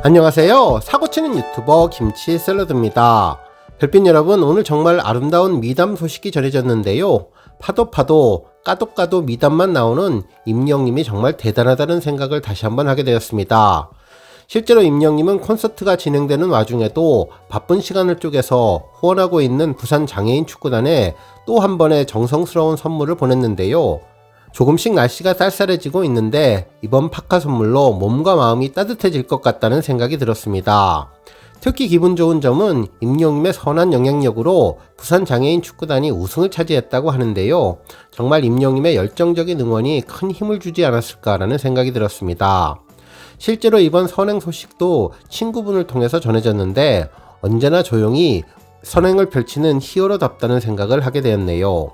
안녕하세요. 사고치는 유튜버 김치샐러드입니다. 별빛 여러분, 오늘 정말 아름다운 미담 소식이 전해졌는데요. 파도 까도 미담만 나오는 임영님이 정말 대단하다는 생각을 다시 한번 하게 되었습니다. 실제로 임영님은 콘서트가 진행되는 와중에도 바쁜 시간을 쪼개서 후원하고 있는 부산 장애인 축구단에 또 한 번의 정성스러운 선물을 보냈는데요. 조금씩 날씨가 쌀쌀해지고 있는데 이번 파카 선물로 몸과 마음이 따뜻해질 것 같다는 생각이 들었습니다. 특히 기분 좋은 점은 임영님의 선한 영향력으로 부산 장애인 축구단이 우승을 차지했다고 하는데요. 정말 임영님의 열정적인 응원이 큰 힘을 주지 않았을까라는 생각이 들었습니다. 실제로 이번 선행 소식도 친구분을 통해서 전해졌는데 언제나 조용히 선행을 펼치는 히어로답다는 생각을 하게 되었네요.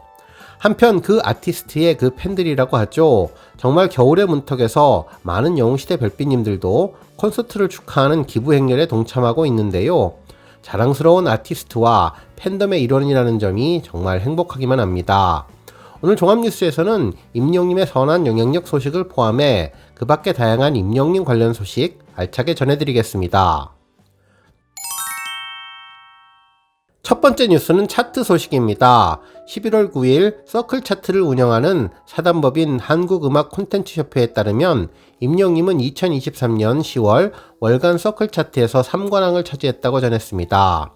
한편 그 아티스트의 그 팬들이라고 하죠. 정말 겨울의 문턱에서 많은 영웅시대 별빛님들도 콘서트를 축하하는 기부 행렬에 동참하고 있는데요. 자랑스러운 아티스트와 팬덤의 일원이라는 점이 정말 행복하기만 합니다. 오늘 종합뉴스에서는 임영님의 선한 영향력 소식을 포함해 그 밖에 다양한 임영님 관련 소식 알차게 전해드리겠습니다. 첫 번째 뉴스는 차트 소식입니다. 11월 9일 서클 차트를 운영하는 사단법인 한국음악 콘텐츠협회에 따르면 임영님은 2023년 10월 월간 서클 차트에서 3관왕을 차지했다고 전했습니다.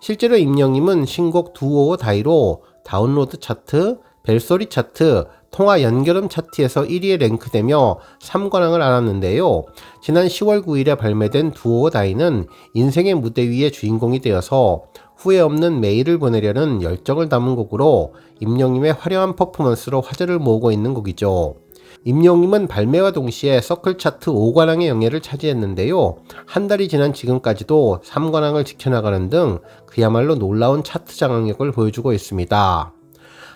실제로 임영님은 신곡 두오 다이로 다운로드 차트, 벨소리 차트, 통화 연결음 차트에서 1위에 랭크되며 3관왕을 알았는데요. 지난 10월 9일에 발매된 두오 다이는 인생의 무대 위의 주인공이 되어서 후회 없는 메일을 보내려는 열정을 담은 곡으로 임영님의 화려한 퍼포먼스로 화제를 모으고 있는 곡이죠. 임영님은 발매와 동시에 서클 차트 5관왕의 영예를 차지했는데요. 한 달이 지난 지금까지도 3관왕을 지켜나가는 등 그야말로 놀라운 차트 장악력을 보여주고 있습니다.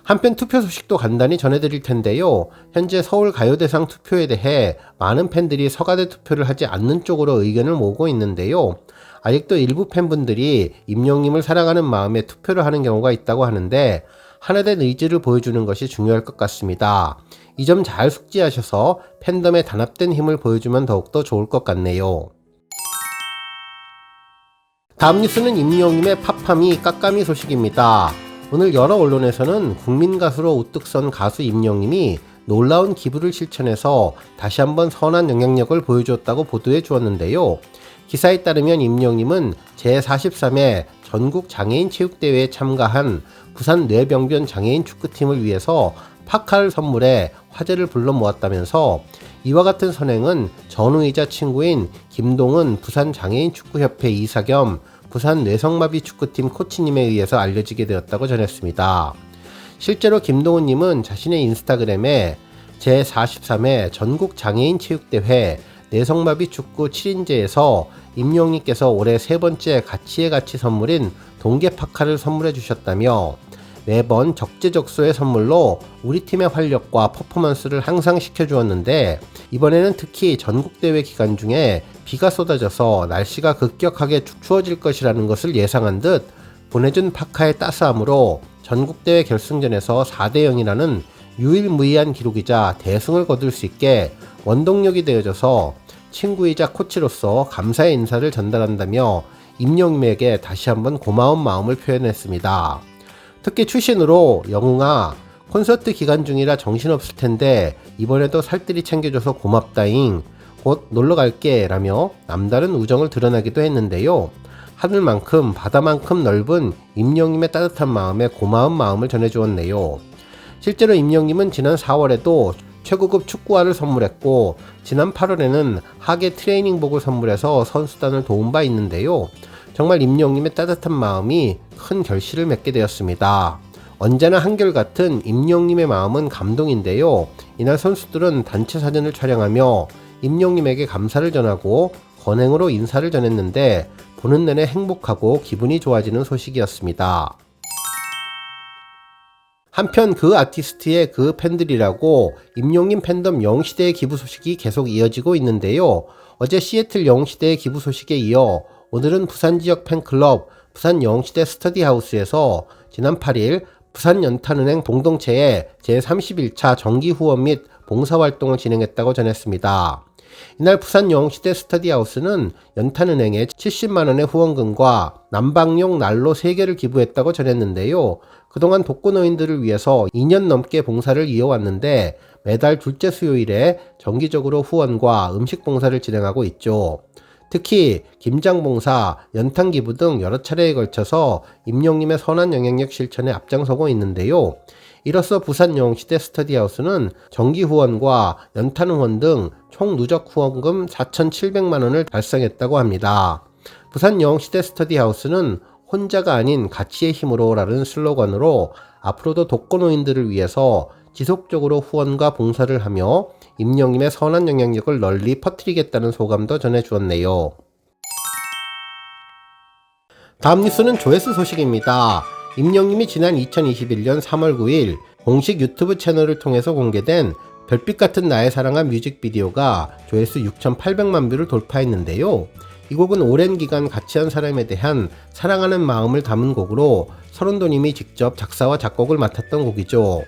한편 투표 소식도 간단히 전해드릴 텐데요. 현재 서울 가요대상 투표에 대해 많은 팬들이 서가대 투표를 하지 않는 쪽으로 의견을 모으고 있는데요. 아직도 일부 팬분들이 임영님을 사랑하는 마음에 투표를 하는 경우가 있다고 하는데 하나된 의지를 보여주는 것이 중요할 것 같습니다. 이 점 잘 숙지하셔서 팬덤의 단합된 힘을 보여주면 더욱더 좋을 것 같네요. 다음 뉴스는 임영님의 팝파미 까까미 소식입니다. 오늘 여러 언론에서는 국민 가수로 우뚝 선 가수 임영님이 놀라운 기부를 실천해서 다시 한번 선한 영향력을 보여주었다고 보도해 주었는데요. 기사에 따르면 임영님은 제43회 전국 장애인 체육대회에 참가한 부산 뇌병변 장애인 축구팀을 위해서 파카를 선물해 화제를 불러 모았다면서 이와 같은 선행은 전우이자 친구인 김동은 부산 장애인 축구협회 이사 겸 부산 뇌성마비 축구팀 코치님에 의해서 알려지게 되었다고 전했습니다. 실제로 김동훈님은 자신의 인스타그램에 제43회 전국 장애인 체육대회 뇌성마비 축구 7인제에서 임영님께서 올해 세 번째 가치의 가치 선물인 동계 파카를 선물해 주셨다며 매번 적재적소의 선물로 우리 팀의 활력과 퍼포먼스를 항상 시켜주었는데 이번에는 특히 전국대회 기간 중에 비가 쏟아져서 날씨가 급격하게 추워질 것이라는 것을 예상한 듯 보내준 파카의 따스함으로 전국대회 결승전에서 4대0이라는 유일무이한 기록이자 대승을 거둘 수 있게 원동력이 되어줘서 친구이자 코치로서 감사의 인사를 전달한다며 임영님에게 다시 한번 고마운 마음을 표현했습니다. 특히 추신으로 영웅아 콘서트 기간 중이라 정신없을 텐데 이번에도 살뜰히 챙겨줘서 고맙다잉 곧 놀러갈게 라며 남다른 우정을 드러내기도 했는데요. 하늘만큼 바다만큼 넓은 임영님의 따뜻한 마음에 고마운 마음을 전해주었네요. 실제로 임영님은 지난 4월에도 최고급 축구화를 선물했고 지난 8월에는 하계 트레이닝복을 선물해서 선수단을 도운 바 있는데요. 정말 임영님의 따뜻한 마음이 큰 결실을 맺게 되었습니다. 언제나 한결같은 임영님의 마음은 감동인데요. 이날 선수들은 단체 사진을 촬영하며 임영님에게 감사를 전하고 건행으로 인사를 전했는데 보는 내내 행복하고 기분이 좋아지는 소식이었습니다. 한편 그 아티스트의 그 팬들이라고 임영님 팬덤 영웅시대의 기부 소식이 계속 이어지고 있는데요. 어제 시애틀 영웅시대의 기부 소식에 이어 오늘은 부산 지역 팬클럽 부산 영웅시대 스터디하우스에서 지난 8일 부산연탄은행 공동체에 제31차 정기 후원 및 봉사활동을 진행했다고 전했습니다. 이날 부산 영웅시대 스터디하우스는 연탄은행에 70만원의 후원금과 난방용 난로 3개를 기부했다고 전했는데요. 그동안 독거노인들을 위해서 2년 넘게 봉사를 이어왔는데 매달 둘째 수요일에 정기적으로 후원과 음식 봉사를 진행하고 있죠. 특히 김장봉사, 연탄기부 등 여러 차례에 걸쳐서 임영님의 선한 영향력 실천에 앞장서고 있는데요. 이로써 부산 영웅시대 스터디하우스는 정기 후원과 연탄 후원 등 총 누적 후원금 4,700만원을 달성했다고 합니다. 부산 영웅시대 스터디하우스는 혼자가 아닌 가치의 힘으로 라는 슬로건으로 앞으로도 독거노인들을 위해서 지속적으로 후원과 봉사를 하며 임영님의 선한 영향력을 널리 퍼뜨리겠다는 소감도 전해주었네요. 다음 뉴스는 조회수 소식입니다. 임영님이 지난 2021년 3월 9일 공식 유튜브 채널을 통해서 공개된 별빛 같은 나의 사랑한 뮤직비디오가 조회수 6,800만 뷰를 돌파했는데요. 이 곡은 오랜 기간 같이 한 사람에 대한 사랑하는 마음을 담은 곡으로 서른도님이 직접 작사와 작곡을 맡았던 곡이죠.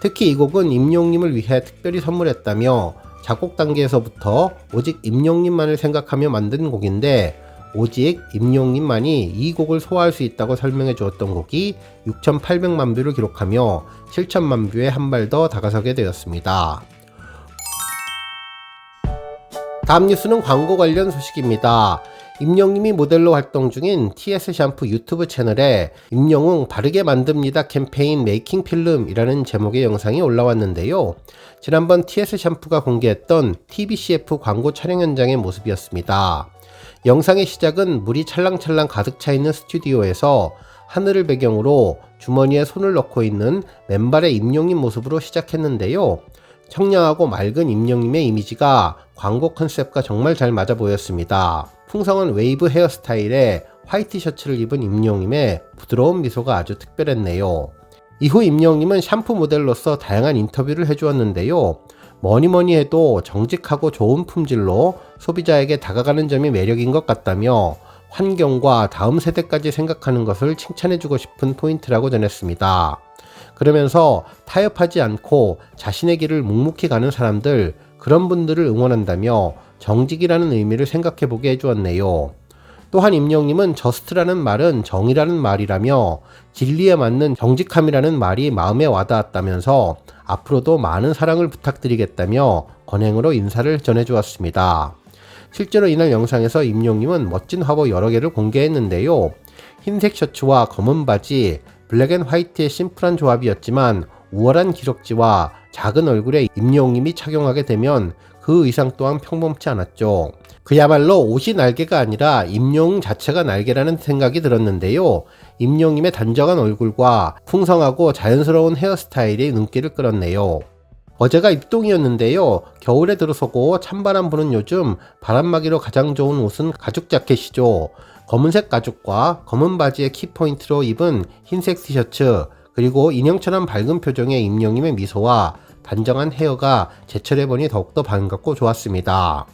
특히 이 곡은 임영님을 위해 특별히 선물했다며 작곡 단계에서부터 오직 임영님만을 생각하며 만든 곡인데 오직 임영님만이 이 곡을 소화할 수 있다고 설명해 주었던 곡이 6,800만 뷰를 기록하며 7,000만 뷰에 한 발 더 다가서게 되었습니다. 다음 뉴스는 광고 관련 소식입니다. 임영님이 모델로 활동 중인 TS 샴푸 유튜브 채널에 임영웅 바르게 만듭니다 캠페인 메이킹 필름이라는 제목의 영상이 올라왔는데요. 지난번 TS 샴푸가 공개했던 TBCF 광고 촬영 현장의 모습이었습니다. 영상의 시작은 물이 찰랑찰랑 가득 차 있는 스튜디오에서 하늘을 배경으로 주머니에 손을 넣고 있는 맨발의 임영님 모습으로 시작했는데요. 청량하고 맑은 임영님의 이미지가 광고 컨셉과 정말 잘 맞아 보였습니다. 풍성한 웨이브 헤어스타일에 화이트 셔츠를 입은 임영님의 부드러운 미소가 아주 특별했네요. 이후 임영님은 샴푸 모델로서 다양한 인터뷰를 해주었는데요. 뭐니뭐니 해도 정직하고 좋은 품질로 소비자에게 다가가는 점이 매력인 것 같다며 환경과 다음 세대까지 생각하는 것을 칭찬해주고 싶은 포인트라고 전했습니다. 그러면서 타협하지 않고 자신의 길을 묵묵히 가는 사람들, 그런 분들을 응원한다며 정직이라는 의미를 생각해보게 해주었네요. 또한 임영님은 저스트라는 말은 정의라는 말이라며 진리에 맞는 정직함이라는 말이 마음에 와닿았다면서 앞으로도 많은 사랑을 부탁드리겠다며 건행으로 인사를 전해주었습니다. 실제로 이날 영상에서 임영님은 멋진 화보 여러 개를 공개했는데요. 흰색 셔츠와 검은 바지, 블랙 앤 화이트의 심플한 조합이었지만 우월한 기럭지와 작은 얼굴에 임영님이 착용하게 되면 그 의상 또한 평범치 않았죠. 그야말로 옷이 날개가 아니라 임영웅 자체가 날개라는 생각이 들었는데요. 임영님의 단정한 얼굴과 풍성하고 자연스러운 헤어스타일이 눈길을 끌었네요. 어제가 입동이었는데요. 겨울에 들어서고 찬바람 부는 요즘 바람막이로 가장 좋은 옷은 가죽 자켓이죠. 검은색 가죽과 검은 바지의 키포인트로 입은 흰색 티셔츠, 그리고 인형처럼 밝은 표정의 임영님의 미소와 단정한 헤어가 제철해보니 더욱더 반갑고 좋았습니다.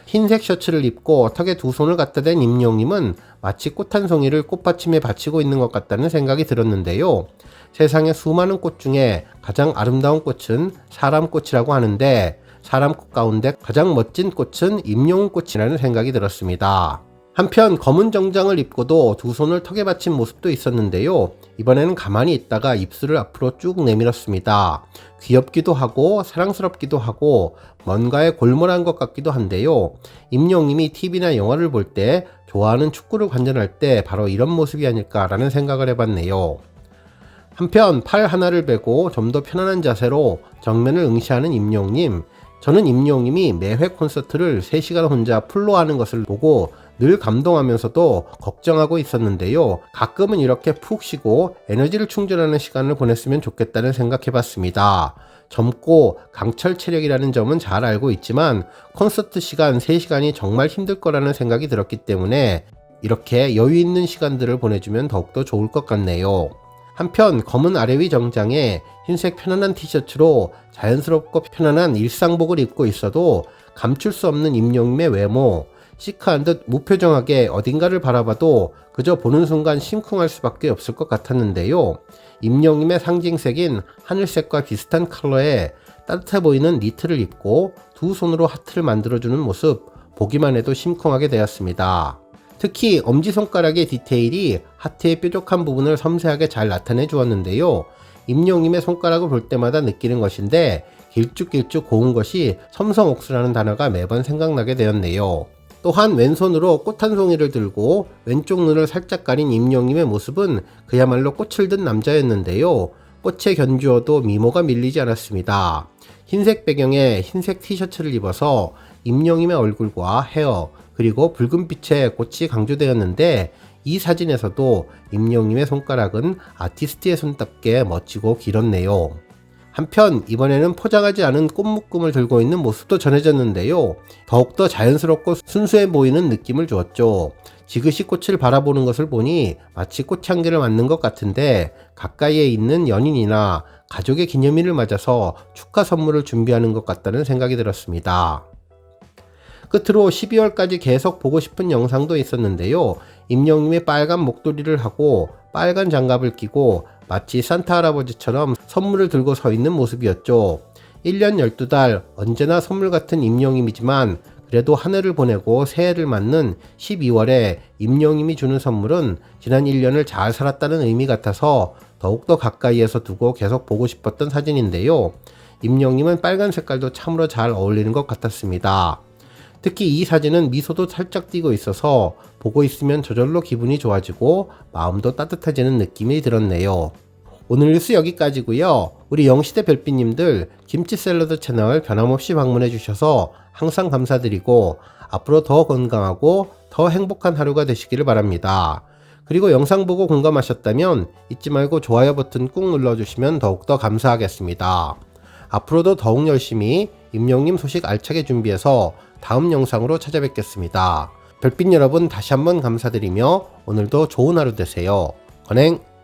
흰색 셔츠를 입고 턱에 두 손을 갖다 댄 임영님은 마치 꽃 한 송이를 꽃받침에 받치고 있는 것 같다는 생각이 들었는데요. 세상의 수많은 꽃 중에 가장 아름다운 꽃은 사람꽃이라고 하는데 사람꽃 가운데 가장 멋진 꽃은 임영웅 꽃이라는 생각이 들었습니다. 한편 검은 정장을 입고도 두 손을 턱에 받친 모습도 있었는데요. 이번에는 가만히 있다가 입술을 앞으로 쭉 내밀었습니다. 귀엽기도 하고 사랑스럽기도 하고 뭔가에 골몰한 것 같기도 한데요. 임영님이 TV나 영화를 볼 때 좋아하는 축구를 관전할 때 바로 이런 모습이 아닐까라는 생각을 해봤네요. 한편 팔 하나를 베고 좀 더 편안한 자세로 정면을 응시하는 임영님. 저는 임영님이 매회 콘서트를 3시간 혼자 풀로 하는 것을 보고 늘 감동하면서도 걱정하고 있었는데요. 가끔은 이렇게 푹 쉬고 에너지를 충전하는 시간을 보냈으면 좋겠다는 생각해봤습니다. 젊고 강철 체력이라는 점은 잘 알고 있지만 콘서트 시간 3시간이 정말 힘들 거라는 생각이 들었기 때문에 이렇게 여유 있는 시간들을 보내주면 더욱더 좋을 것 같네요. 한편 검은 아래 위 정장에 흰색 편안한 티셔츠로 자연스럽고 편안한 일상복을 입고 있어도 감출 수 없는 임영님의 외모, 시크한 듯 무표정하게 어딘가를 바라봐도 그저 보는 순간 심쿵할 수밖에 없을 것 같았는데요. 임영님의 상징색인 하늘색과 비슷한 컬러에 따뜻해 보이는 니트를 입고 두 손으로 하트를 만들어주는 모습 보기만 해도 심쿵하게 되었습니다. 특히 엄지손가락의 디테일이 하트의 뾰족한 부분을 섬세하게 잘 나타내 주었는데요. 임영님의 손가락을 볼 때마다 느끼는 것인데 길쭉길쭉 고운 것이 섬성옥수라는 단어가 매번 생각나게 되었네요. 또한 왼손으로 꽃 한 송이를 들고 왼쪽 눈을 살짝 가린 임영님의 모습은 그야말로 꽃을 든 남자였는데요. 꽃에 견주어도 미모가 밀리지 않았습니다. 흰색 배경에 흰색 티셔츠를 입어서 임영님의 얼굴과 헤어 그리고 붉은빛의 꽃이 강조되었는데 이 사진에서도 임영님의 손가락은 아티스트의 손답게 멋지고 길었네요. 한편 이번에는 포장하지 않은 꽃 묶음을 들고 있는 모습도 전해졌는데요. 더욱더 자연스럽고 순수해 보이는 느낌을 주었죠. 지그시 꽃을 바라보는 것을 보니 마치 꽃향기를 맡는 것 같은데 가까이에 있는 연인이나 가족의 기념일을 맞아서 축하 선물을 준비하는 것 같다는 생각이 들었습니다. 끝으로 12월까지 계속 보고 싶은 영상도 있었는데요. 임영님이 빨간 목도리를 하고 빨간 장갑을 끼고 마치 산타 할아버지처럼 선물을 들고 서 있는 모습이었죠. 1년 12달 언제나 선물 같은 임영님이지만 그래도 한 해를 보내고 새해를 맞는 12월에 임영님이 주는 선물은 지난 1년을 잘 살았다는 의미 같아서 더욱더 가까이에서 두고 계속 보고 싶었던 사진인데요. 임영님은 빨간 색깔도 참으로 잘 어울리는 것 같았습니다. 특히 이 사진은 미소도 살짝 띄고 있어서 보고 있으면 저절로 기분이 좋아지고 마음도 따뜻해지는 느낌이 들었네요. 오늘 뉴스 여기까지고요. 우리 영시대 별빛님들 김치 샐러드 채널 변함없이 방문해 주셔서 항상 감사드리고 앞으로 더 건강하고 더 행복한 하루가 되시기를 바랍니다. 그리고 영상 보고 공감하셨다면 잊지 말고 좋아요 버튼 꾹 눌러주시면 더욱더 감사하겠습니다. 앞으로도 더욱 열심히 임영님 소식 알차게 준비해서 다음 영상으로 찾아뵙겠습니다. 별빛 여러분 다시 한번 감사드리며 오늘도 좋은 하루 되세요. 건행!